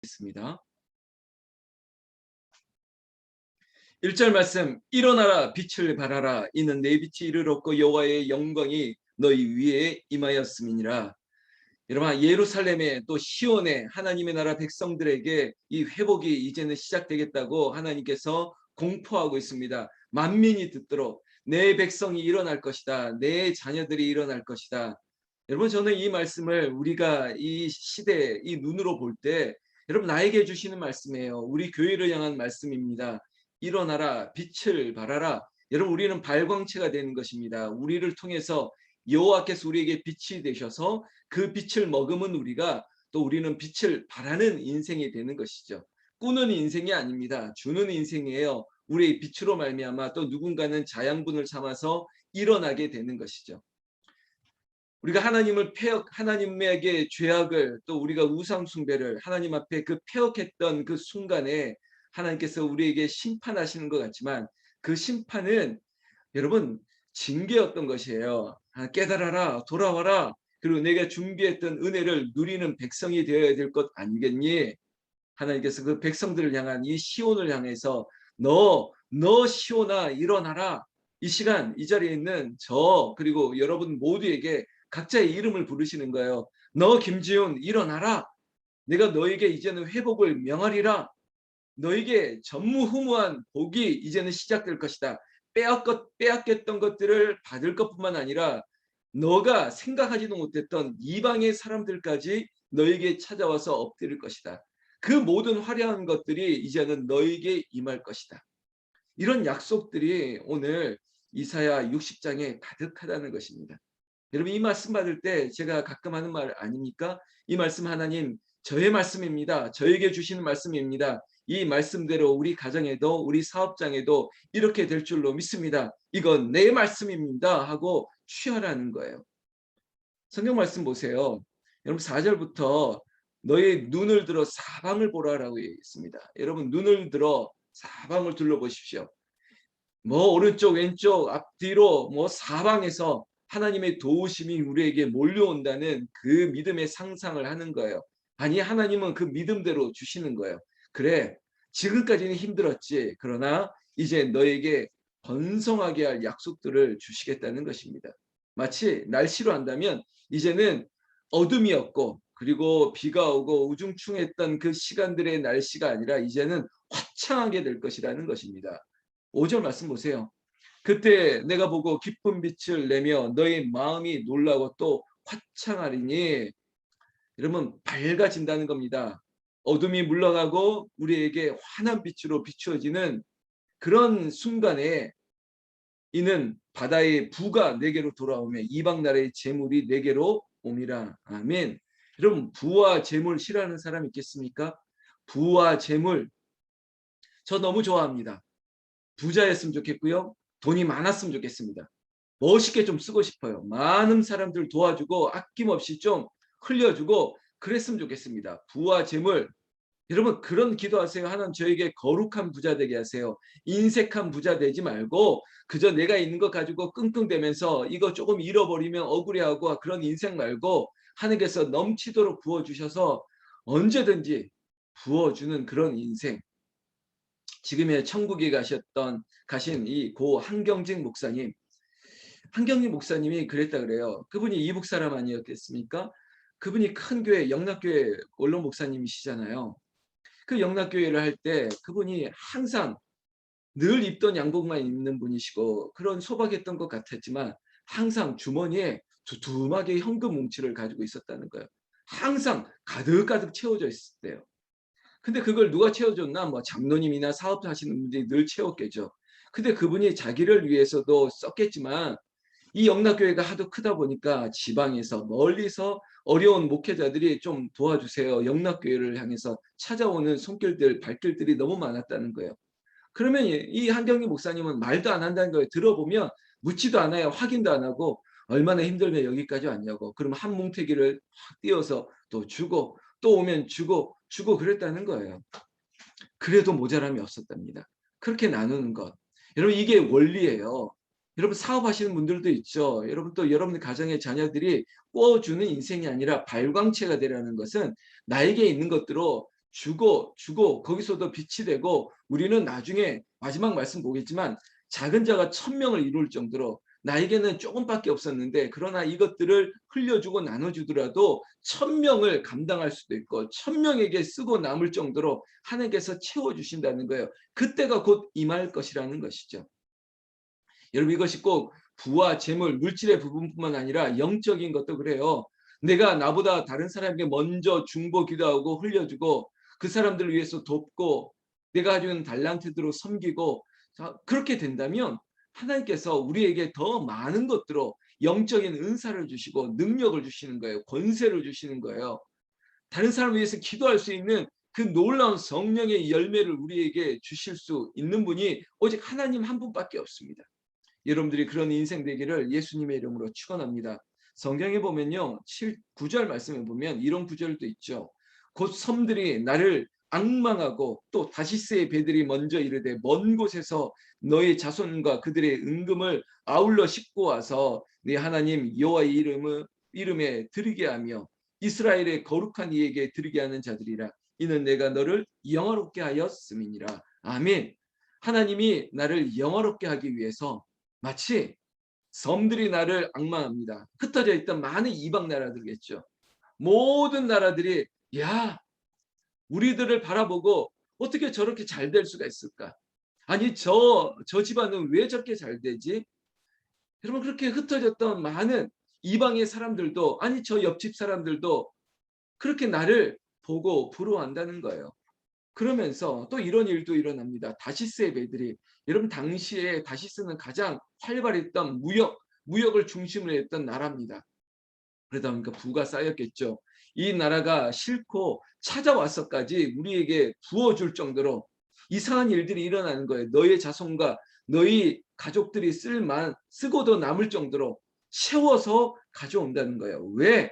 읽겠습니다. 1절 말씀, 일어나라 빛을 발하라 이는 내 빛이 이르렀고 여호와의 영광이 너희 위에 임하였음이니라. 여러분, 예루살렘에 또 시온에 하나님의 나라 백성들에게 이 회복이 이제는 시작되겠다고 하나님께서 공포하고 있습니다. 만민이 듣도록 내 백성이 일어날 것이다. 내 자녀들이 일어날 것이다. 여러분, 저는 이 말씀을 우리가 이 시대에 이 눈으로 볼 때 여러분 나에게 주시는 말씀이에요. 우리 교회를 향한 말씀입니다. 일어나라 빛을 발하라. 여러분, 우리는 발광체가 되는 것입니다. 우리를 통해서 여호와께서 우리에게 빛이 되셔서 그 빛을 머금은 우리가 또 우리는 빛을 발하는 인생이 되는 것이죠. 꾸는 인생이 아닙니다. 주는 인생이에요. 우리의 빛으로 말미암아 또 누군가는 자양분을 삼아서 일어나게 되는 것이죠. 우리가 하나님을 하나님에게 죄악을 또 우리가 우상 숭배를 하나님 앞에 그 폐역했던 그 순간에 하나님께서 우리에게 심판하시는 것 같지만 그 심판은 여러분 징계였던 것이에요. 깨달아라, 돌아와라. 그리고 내가 준비했던 은혜를 누리는 백성이 되어야 될 것 아니겠니? 하나님께서 그 백성들을 향한 이 시온을 향해서 너 시온아 일어나라. 이 시간 이 자리에 있는 저 그리고 여러분 모두에게 각자의 이름을 부르시는 거예요. 너 김지훈 일어나라. 내가 너에게 이제는 회복을 명하리라. 너에게 전무후무한 복이 이제는 시작될 것이다. 빼앗겼던 것들을 받을 것뿐만 아니라 너가 생각하지도 못했던 이방의 사람들까지 너에게 찾아와서 엎드릴 것이다. 그 모든 화려한 것들이 이제는 너에게 임할 것이다. 이런 약속들이 오늘 이사야 60장에 가득하다는 것입니다. 여러분, 이 말씀 받을 때 제가 가끔 하는 말 아닙니까? 이 말씀 하나님 저의 말씀입니다. 저에게 주시는 말씀입니다. 이 말씀대로 우리 가정에도 우리 사업장에도 이렇게 될 줄로 믿습니다. 이건 내 말씀입니다 하고 취하라는 거예요. 성경 말씀 보세요. 여러분 4절부터 너의 눈을 들어 사방을 보라라고 했습니다. 여러분 눈을 들어 사방을 둘러보십시오. 뭐 오른쪽 왼쪽 앞뒤로 뭐 사방에서 하나님의 도우심이 우리에게 몰려온다는 그 믿음의 상상을 하는 거예요. 아니 하나님은 그 믿음대로 주시는 거예요. 그래 지금까지는 힘들었지. 그러나 이제 너에게 번성하게 할 약속들을 주시겠다는 것입니다. 마치 날씨로 한다면 이제는 어둠이었고 그리고 비가 오고 우중충했던 그 시간들의 날씨가 아니라 이제는 화창하게 될 것이라는 것입니다. 5절 말씀 보세요. 그때 내가 보고 기쁜 빛을 내며 너의 마음이 놀라고 또 화창하리니. 여러분 밝아진다는 겁니다. 어둠이 물러가고 우리에게 환한 빛으로 비추어지는 그런 순간에 이는 바다의 부가 내게로 돌아오며 이방 나라의 재물이 내게로 옴이라. 아멘. 여러분 부와 재물 싫어하는 사람 있겠습니까? 부와 재물 저 너무 좋아합니다. 부자였으면 좋겠고요. 돈이 많았으면 좋겠습니다. 멋있게 좀 쓰고 싶어요. 많은 사람들 도와주고 아낌없이 좀 흘려주고 그랬으면 좋겠습니다. 부와 재물 여러분 그런 기도하세요. 하나님 저에게 거룩한 부자 되게 하세요. 인색한 부자 되지 말고 그저 내가 있는 것 가지고 끙끙대면서 이거 조금 잃어버리면 억울해하고 그런 인생 말고 하나님께서 넘치도록 부어주셔서 언제든지 부어주는 그런 인생. 지금의 천국에 가신 이 고 한경직 목사님. 한경직 목사님이 그랬다 그래요. 그분이 이북 사람 아니었겠습니까? 그분이 큰 교회 영락교회 원로 목사님이시잖아요. 그 영락교회를 할 때 그분이 항상 늘 입던 양복만 입는 분이시고 그런 소박했던 것 같았지만 항상 주머니에 두툼하게 현금 뭉치를 가지고 있었다는 거예요. 항상 가득가득 채워져 있었대요. 근데 그걸 누가 채워줬나? 뭐 장로님이나 사업하시는 분들이 늘 채웠겠죠. 근데 그분이 자기를 위해서도 썼겠지만 이 영락교회가 하도 크다 보니까 지방에서 멀리서 어려운 목회자들이 좀 도와주세요. 영락교회를 향해서 찾아오는 손길들, 발길들이 너무 많았다는 거예요. 그러면 이 한경희 목사님은 말도 안 한다는 거예요. 들어보면 묻지도 않아요. 확인도 안 하고 얼마나 힘들면 여기까지 왔냐고. 그러면 한 뭉태기를 확 띄워서 또 주고 또 오면 주고 그랬다는 거예요. 그래도 모자람이 없었답니다. 그렇게 나누는 것. 여러분 이게 원리예요. 여러분 사업하시는 분들도 있죠. 여러분 또 여러분 가정의 자녀들이 꾸어주는 인생이 아니라 발광체가 되라는 것은 나에게 있는 것들로 주고 거기서도 빛이 되고 우리는 나중에 마지막 말씀 보겠지만 작은 자가 1000명을 이룰 정도로 나에게는 조금밖에 없었는데 그러나 이것들을 흘려주고 나눠주더라도 1000명을 감당할 수도 있고 1000명에게 쓰고 남을 정도로 하나님께서 채워주신다는 거예요. 그때가 곧 임할 것이라는 것이죠. 여러분 이것이 꼭 부와 재물, 물질의 부분뿐만 아니라 영적인 것도 그래요. 내가 나보다 다른 사람에게 먼저 중보 기도하고 흘려주고 그 사람들을 위해서 돕고 내가 가지고 있는 달란트대로 섬기고 그렇게 된다면 하나님께서 우리에게 더 많은 것들로 영적인 은사를 주시고 능력을 주시는 거예요. 권세를 주시는 거예요. 다른 사람을 위해서 기도할 수 있는 그 놀라운 성령의 열매를 우리에게 주실 수 있는 분이 오직 하나님 한 분밖에 없습니다. 여러분들이 그런 인생 되기를 예수님의 이름으로 축원합니다. 성경에 보면요. 9절 말씀에 보면 이런 구절도 있죠. 곧 섬들이 나를 앙망하고 또 다시스의 배들이 먼저 이르되 먼 곳에서 너의 자손과 그들의 은금을 아울러 싣고 와서 네 하나님 여호와의 이름에 드리게 하며 이스라엘의 거룩한 이에게 드리게 하는 자들이라. 이는 내가 너를 영화롭게 하였음이니라. 아멘. 하나님이 나를 영화롭게 하기 위해서 마치 섬들이 나를 앙망합니다. 흩어져 있던 많은 이방 나라들겠죠. 모든 나라들이 야 우리들을 바라보고 어떻게 저렇게 잘 될 수가 있을까? 아니 저 집안은 왜 저렇게 잘 되지? 여러분 그렇게 흩어졌던 많은 이방의 사람들도 아니 저 옆집 사람들도 그렇게 나를 보고 부러워한다는 거예요. 그러면서 또 이런 일도 일어납니다. 다시스의 배들이 여러분 당시에 다시스는 가장 활발했던 무역을 중심으로 했던 나라입니다. 그러다 보니까 부가 쌓였겠죠. 이 나라가 싫고 찾아와서까지 우리에게 부어줄 정도로 이상한 일들이 일어나는 거예요. 너의 자손과 너희 가족들이 쓰고도 남을 정도로 채워서 가져온다는 거예요. 왜?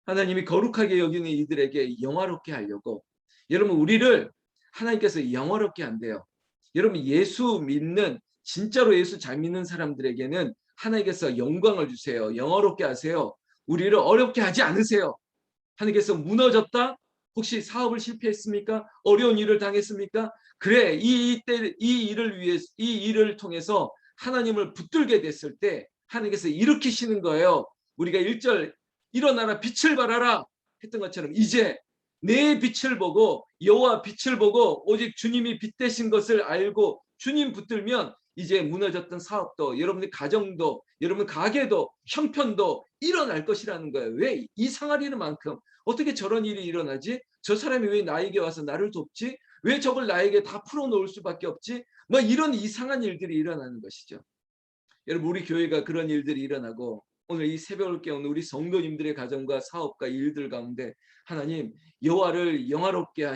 하나님이 거룩하게 여기는 이들에게 영화롭게 하려고. 여러분 우리를 하나님께서 영화롭게 한대요. 여러분 예수 믿는 진짜로 예수 잘 믿는 사람들에게는 하나님께서 영광을 주세요. 영화롭게 하세요. 우리를 어렵게 하지 않으세요. 하나님께서 무너졌다? 혹시 사업을 실패했습니까? 어려운 일을 당했습니까? 그래 이 일을 위해 이 일을 통해서 하나님을 붙들게 됐을 때 하나님께서 일으키시는 거예요. 우리가 1절 일어나라 빛을 발하라 했던 것처럼 이제 내 빛을 보고 여호와 빛을 보고 오직 주님이 빛 되신 것을 알고 주님 붙들면 이제 무너졌던 사업도 여러분의 가정도 여러분 가게도 형편도 일어날 것이라는 거예요. 왜 이상할 일만큼 어떻게 저런 일이 일어나지? 저 사람이 왜 나에게 와서 나를 돕지? 왜 저걸 나에게 다 풀어놓을 수밖에 없지? 뭐 이런 이상한 일들이 일어나는 것이죠. 여러분 우리 교회가 그런 일들이 일어나고 오늘 이 새벽을 깨우는 우리 성도님들의 가정과 사업과 일들 가운데 하나님 여호와를 영화롭게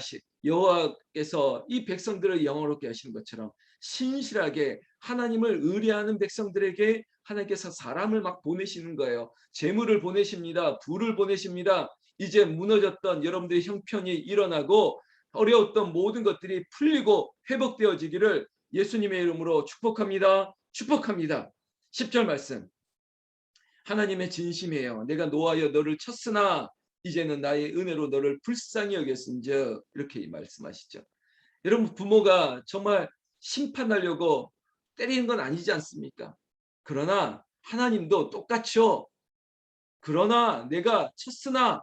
여호와께서 이 백성들을 영화롭게 하시는 것처럼 신실하게 하나님을 의뢰하는 백성들에게 하나님께서 사람을 막 보내시는 거예요. 재물을 보내십니다. 부를 보내십니다. 이제 무너졌던 여러분들의 형편이 일어나고 어려웠던 모든 것들이 풀리고 회복되어지기를 예수님의 이름으로 축복합니다. 축복합니다. 10절 말씀. 하나님의 진심이에요. 내가 노하여 너를 쳤으나 이제는 나의 은혜로 너를 불쌍히 여겼은즉 이렇게 말씀하시죠. 여러분 부모가 정말 심판하려고 때리는 건 아니지 않습니까? 그러나 하나님도 똑같죠. 그러나 내가 쳤으나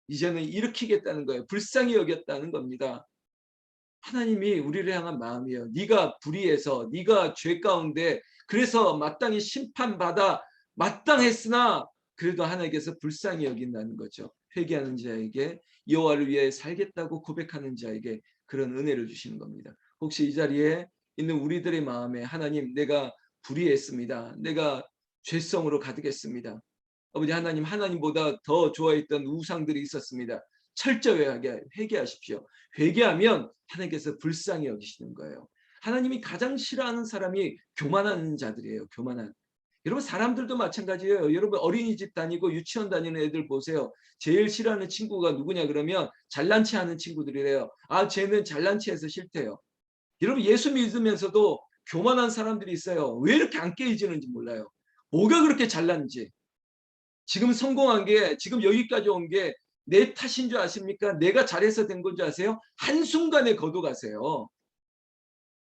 이제는 일으키겠다는 거예요. 불쌍히 여겼다는 겁니다. 하나님이 우리를 향한 마음이에요. 네가 불의해서 네가 죄 가운데 그래서 마땅히 심판받아 마땅했으나 그래도 하나님께서 불쌍히 여긴다는 거죠. 회개하는 자에게 여호와를 위해 살겠다고 고백하는 자에게 그런 은혜를 주시는 겁니다. 혹시 이 자리에 있는 우리들의 마음에 하나님 내가 불의했습니다. 내가 죄성으로 가득했습니다. 아버지 하나님 하나님보다 더 좋아했던 우상들이 있었습니다. 철저하게 회개하십시오. 회개하면 하나님께서 불쌍히 여기시는 거예요. 하나님이 가장 싫어하는 사람이 교만한 자들이에요. 교만한. 여러분 사람들도 마찬가지예요. 여러분 어린이집 다니고 유치원 다니는 애들 보세요. 제일 싫어하는 친구가 누구냐 그러면 잘난 체 하는 친구들이래요. 아 쟤는 잘난 체해서 싫대요. 여러분 예수 믿으면서도 교만한 사람들이 있어요. 왜 이렇게 안 깨어지는지 몰라요. 뭐가 그렇게 잘난지. 지금 성공한 게 지금 여기까지 온 게 내 탓인 줄 아십니까? 내가 잘해서 된 건 줄 아세요? 한순간에 거둬가세요.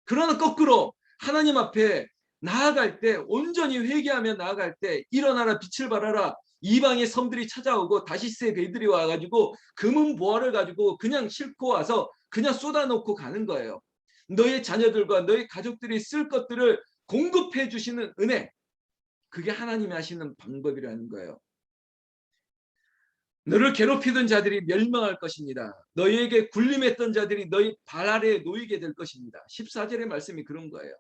그러나 거꾸로 하나님 앞에 나아갈 때, 온전히 회개하며 나아갈 때, 일어나라 빛을 발하라, 이방의 섬들이 찾아오고 다시스의 배들이 와가지고 금은 보화를 가지고 그냥 싣고 와서 그냥 쏟아놓고 가는 거예요. 너의 자녀들과 너의 가족들이 쓸 것들을 공급해 주시는 은혜, 그게 하나님이 하시는 방법이라는 거예요. 너를 괴롭히던 자들이 멸망할 것입니다. 너희에게 굴림했던 자들이 너희 발 아래에 놓이게 될 것입니다. 14절의 말씀이 그런 거예요.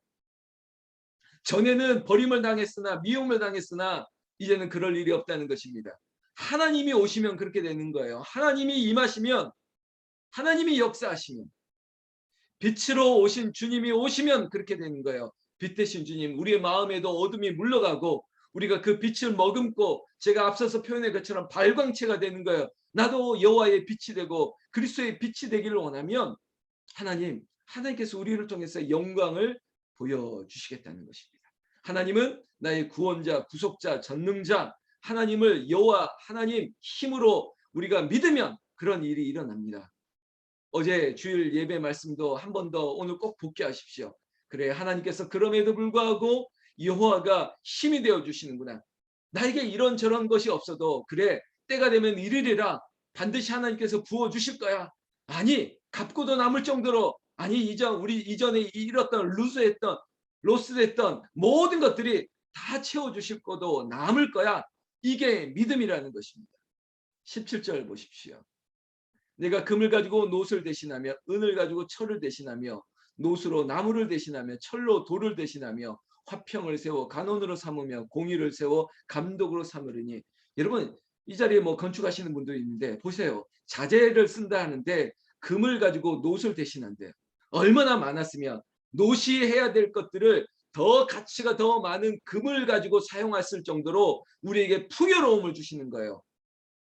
전에는 버림을 당했으나 미움을 당했으나 이제는 그럴 일이 없다는 것입니다. 하나님이 오시면 그렇게 되는 거예요. 하나님이 임하시면, 하나님이 역사하시면, 빛으로 오신 주님이 오시면 그렇게 되는 거예요. 빛 대신 주님, 우리의 마음에도 어둠이 물러가고 우리가 그 빛을 머금고, 제가 앞서서 표현한 것처럼 발광체가 되는 거예요. 나도 여호와의 빛이 되고 그리스도의 빛이 되기를 원하면 하나님께서 우리를 통해서 영광을 보여주시겠다는 것입니다. 하나님은 나의 구원자, 구속자, 전능자, 하나님을 여호와 하나님 힘으로 우리가 믿으면 그런 일이 일어납니다. 어제 주일 예배 말씀도 한 번 더 오늘 꼭 복귀하십시오. 그래, 하나님께서 그럼에도 불구하고 여호와가 힘이 되어 주시는구나. 나에게 이런저런 것이 없어도 그래, 때가 되면 이르리라. 반드시 하나님께서 부어 주실 거야. 아니, 갚고도 남을 정도로, 아니, 우리 이전에 잃었던, 로스했던 모든 것들이 다 채워 주실 거도 남을 거야. 이게 믿음이라는 것입니다. 17절 보십시오. 내가 금을 가지고 노를 대신하며 은을 가지고 철을 대신하며 노수로 나무를 대신하며 철로 돌을 대신하며 화평을 세워 간원으로 삼으며 공의를 세워 감독으로 삼으리니. 여러분, 이 자리에 뭐 건축하시는 분도 있는데 보세요. 자재를 쓴다 하는데 금을 가지고 노를 대신한대요. 얼마나 많았으면 노시 해야 될 것들을 더 가치가 더 많은 금을 가지고 사용했을 정도로 우리에게 풍요로움을 주시는 거예요.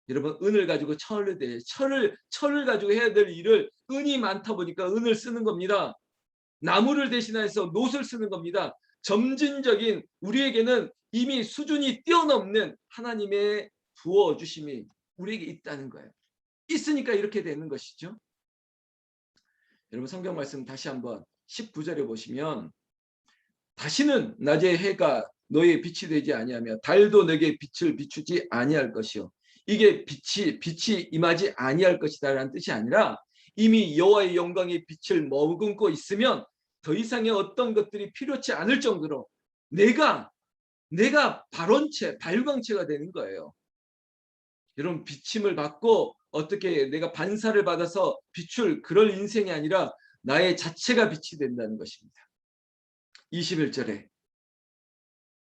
여러분, 은을 가지고 철을 가지고 해야 될 일을 은이 많다 보니까 은을 쓰는 겁니다. 나무를 대신해서 놋을 쓰는 겁니다. 점진적인, 우리에게는 이미 수준이 뛰어넘는 하나님의 부어주심이 우리에게 있다는 거예요. 있으니까 이렇게 되는 것이죠. 여러분, 성경 말씀 다시 한번 19절에 보시면, 다시는 낮의 해가 너의 빛이 되지 아니하며 달도 너에게 빛을 비추지 아니할 것이요. 이게 빛이 임하지 아니할 것이다라는 뜻이 아니라, 이미 여호와의 영광의 빛을 머금고 있으면 더 이상의 어떤 것들이 필요치 않을 정도로 내가 발광체가 되는 거예요. 여러분, 비침을 받고 어떻게 내가 반사를 받아서 비출 그럴 인생이 아니라 나의 자체가 빛이 된다는 것입니다. 21절에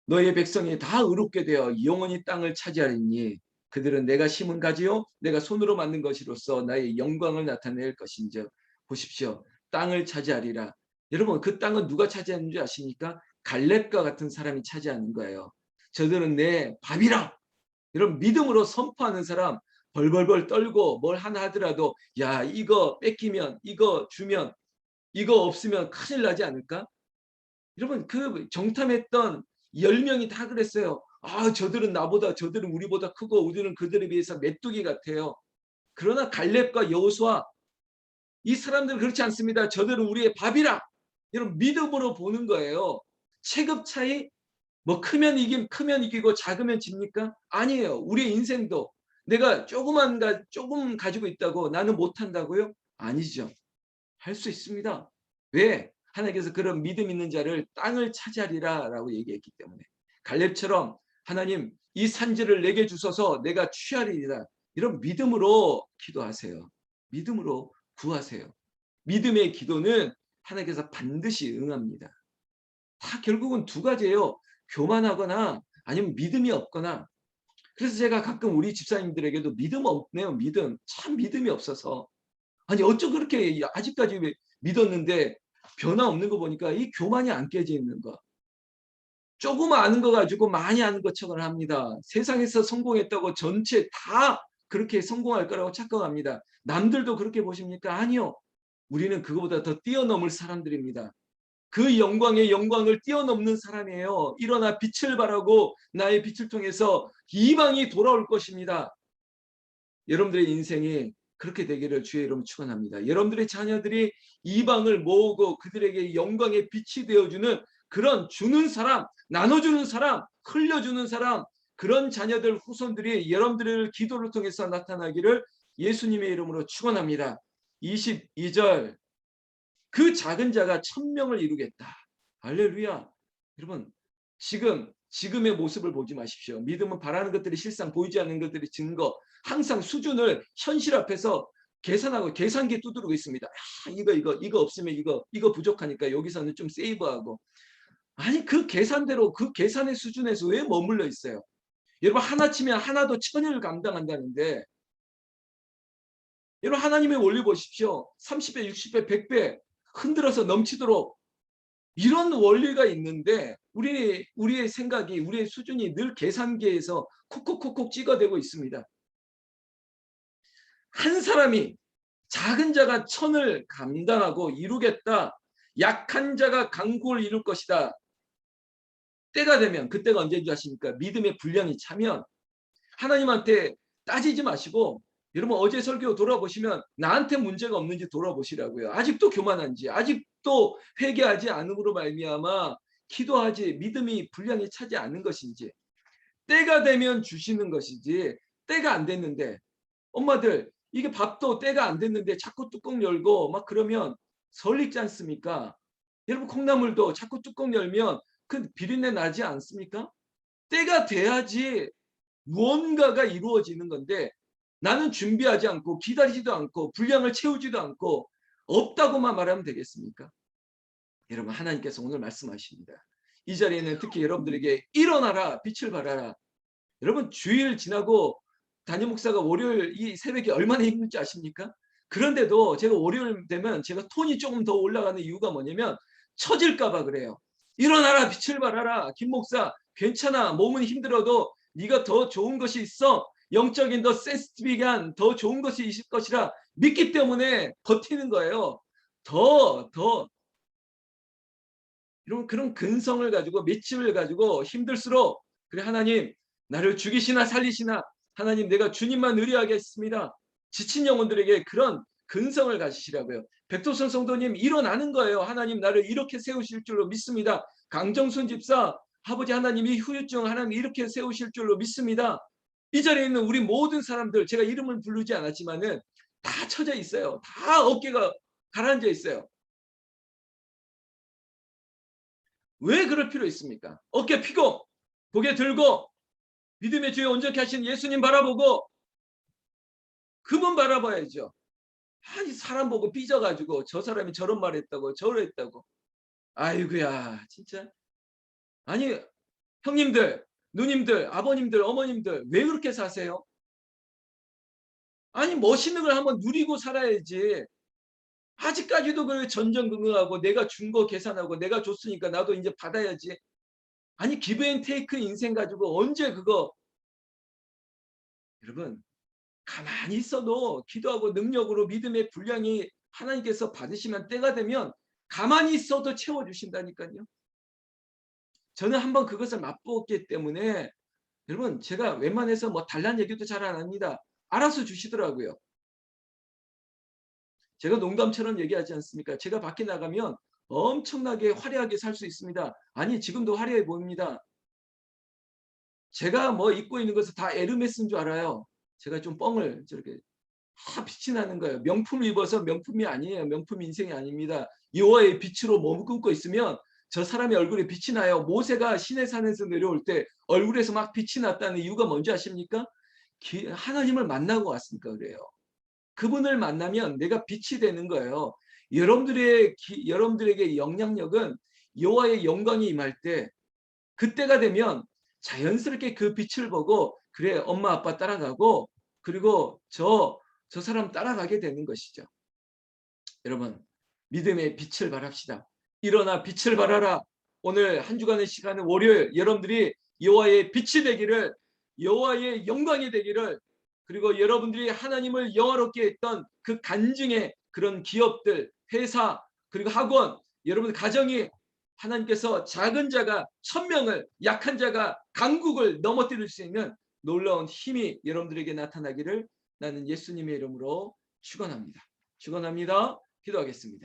너의 백성이 다 의롭게 되어 영원히 땅을 차지하리니 그들은 내가 심은 가지요 내가 손으로 만든 것이로서 나의 영광을 나타낼 것인즉. 보십시오. 땅을 차지하리라. 여러분, 그 땅은 누가 차지하는 줄 아십니까? 갈렙과 같은 사람이 차지하는 거예요. 저들은 내 밥이라. 여러분, 믿음으로 선포하는 사람, 벌벌벌 떨고 뭘 하나 하더라도, 야, 이거 뺏기면, 이거 주면, 이거 없으면 큰일 나지 않을까? 여러분, 그 정탐했던 10명이 다 그랬어요. 아, 저들은 우리보다 크고 우리는 그들에 비해서 메뚜기 같아요. 그러나 갈렙과 여호수아, 이 사람들은 그렇지 않습니다. 저들은 우리의 밥이라. 여러분, 믿음으로 보는 거예요. 체급 차이, 뭐 크면 이기고 작으면 집니까? 아니에요. 우리의 인생도 내가 조금 가지고 있다고 나는 못한다고요? 아니죠. 할 수 있습니다. 왜? 하나님께서 그런 믿음 있는 자를 땅을 차지하리라 라고 얘기했기 때문에. 갈렙처럼 하나님, 이 산지를 내게 주소서 내가 취하리이다. 이런 믿음으로 기도하세요. 믿음으로 구하세요. 믿음의 기도는 하나님께서 반드시 응합니다. 다 결국은 두 가지예요. 교만하거나 아니면 믿음이 없거나. 그래서 제가 가끔 우리 집사님들에게도 믿음 없네요. 참 믿음이 없어서. 아니, 어쩜 그렇게 아직까지 믿었는데 변화 없는 거 보니까 이 교만이 안 깨져 있는 거. 조금 아는 거 가지고 많이 아는 것처럼 합니다. 세상에서 성공했다고 전체 다 그렇게 성공할 거라고 착각합니다. 남들도 그렇게 보십니까? 아니요. 우리는 그거보다 더 뛰어넘을 사람들입니다. 그 영광의 영광을 뛰어넘는 사람이에요. 일어나 빛을 발하고 나의 빛을 통해서 이방이 돌아올 것입니다. 여러분들의 인생이 그렇게 되기를 주의 이름으로 축원합니다. 여러분들의 자녀들이 이방을 모으고 그들에게 영광의 빛이 되어주는 그런 주는 사람, 나눠주는 사람, 흘려주는 사람, 그런 자녀들 후손들이 여러분들의 기도를 통해서 나타나기를 예수님의 이름으로 축원합니다. 22절, 그 작은 자가 1000명을 이루겠다. 할렐루야. 여러분, 지금의 모습을 보지 마십시오. 믿음은 바라는 것들이 실상, 보이지 않는 것들이 증거. 항상 수준을 현실 앞에서 계산하고 계산기 두드리고 있습니다. 이거 없으면 이거 부족하니까 여기서는 좀 세이브하고. 아니, 그 계산대로, 그 계산의 수준에서 왜 머물러 있어요? 여러분, 하나 치면 하나도 1000을 감당한다는데, 여러분, 하나님의 원리 보십시오. 30배, 60배, 100배 흔들어서 넘치도록, 이런 원리가 있는데 우리의 생각이, 우리의 수준이 늘 계산기에서 콕콕콕콕 찍어대고 있습니다. 한 사람이, 작은 자가 1000을 감당하고 이루겠다. 약한 자가 강국을 이룰 것이다. 때가 되면, 그때가 언제인지 아십니까? 믿음의 분량이 차면. 하나님한테 따지지 마시고, 여러분 어제 설교 돌아보시면 나한테 문제가 없는지 돌아보시라고요. 아직도 교만한지, 아직도 회개하지 않음으로 말미암아 기도하지, 믿음이 분량이 차지 않는 것인지, 때가 되면 주시는 것이지, 때가 안 됐는데, 엄마들 이게 밥도 때가 안 됐는데 자꾸 뚜껑 열고 막 그러면 설익지 않습니까? 여러분, 콩나물도 자꾸 뚜껑 열면 그 비린내 나지 않습니까? 때가 돼야지 무언가가 이루어지는 건데, 나는 준비하지 않고 기다리지도 않고 분량을 채우지도 않고 없다고만 말하면 되겠습니까? 여러분, 하나님께서 오늘 말씀하십니다. 이 자리에는 특히 여러분들에게 일어나라, 빛을 발하라. 여러분, 주일 지나고 담임 목사가 월요일 이 새벽에 얼마나 힘든지 아십니까? 그런데도 제가 월요일 되면 제가 톤이 조금 더 올라가는 이유가 뭐냐면 처질까 봐 그래요. 일어나라, 빛을 발하라. 김 목사 괜찮아, 몸은 힘들어도 네가 더 좋은 것이 있어. 영적인 더 센시티비한 더 좋은 것이 있을 것이라 믿기 때문에 버티는 거예요. 이런 그런 근성을 가지고, 믿음을 가지고 힘들수록, 그래 하나님 나를 죽이시나 살리시나, 하나님 내가 주님만 의뢰하겠습니다. 지친 영혼들에게 그런 근성을 가지시라고요. 백도선 성도님, 일어나는 거예요. 하나님 나를 이렇게 세우실 줄로 믿습니다. 강정순 집사, 아버지 하나님이 후유증 하나님 이렇게 세우실 줄로 믿습니다. 이 자리에 있는 우리 모든 사람들, 제가 이름을 부르지 않았지만은 다 처져 있어요. 다 어깨가 가라앉아 있어요. 왜 그럴 필요 있습니까? 어깨 피고 고개 들고 믿음의 주에 온전케 하신 예수님 바라보고, 그분 바라봐야죠. 아니, 사람 보고 삐져가지고 저 사람이 저런 말 했다고 저랬다고. 아이고야 진짜. 아니, 형님들, 누님들, 아버님들, 어머님들 왜 그렇게 사세요? 아니, 멋있는 걸 한번 누리고 살아야지. 아직까지도 그 전전긍긍하고 내가 준 거 계산하고 내가 줬으니까 나도 이제 받아야지. 아니, 기브 앤 테이크 인생 가지고 언제 그거. 여러분, 가만히 있어도 기도하고 능력으로 믿음의 분량이 하나님께서 받으시면 때가 되면 가만히 있어도 채워주신다니까요. 저는 한번 그것을 맛보았기 때문에, 여러분 제가 웬만해서 뭐 달란 얘기도 잘 안 합니다. 알아서 주시더라고요. 제가 농담처럼 얘기하지 않습니까? 제가 밖에 나가면 엄청나게 화려하게 살 수 있습니다. 아니, 지금도 화려해 보입니다. 제가 뭐 입고 있는 것은 다 에르메스인 줄 알아요. 제가 좀 뻥을 저렇게 다 빛이 나는 거예요. 명품 입어서 명품이 아니에요. 명품 인생이 아닙니다. 여호와의 빛으로 머금고 있으면 저 사람의 얼굴에 빛이 나요. 모세가 시내산에서 내려올 때 얼굴에서 막 빛이 났다는 이유가 뭔지 아십니까? 하나님을 만나고 왔으니까 그래요. 그분을 만나면 내가 빛이 되는 거예요. 여러분들에게 영향력은 여호와의 영광이 임할 때, 그때가 되면 자연스럽게 그 빛을 보고, 그래 엄마 아빠 따라가고, 그리고 저 사람 따라가게 되는 것이죠. 여러분, 믿음의 빛을 발합시다. 일어나 빛을 발하라. 오늘 한 주간의 시간은 월요일, 여러분들이 여호와의 빛이 되기를, 여호와의 영광이 되기를, 그리고 여러분들이 하나님을 영화롭게 했던 그 간증의 그런 기업들, 회사, 그리고 학원, 여러분 가정이 하나님께서 작은 자가 1000명을, 약한 자가 강국을 넘어뜨릴 수 있는 놀라운 힘이 여러분들에게 나타나기를 나는 예수님의 이름으로 축원합니다. 축원합니다. 기도하겠습니다.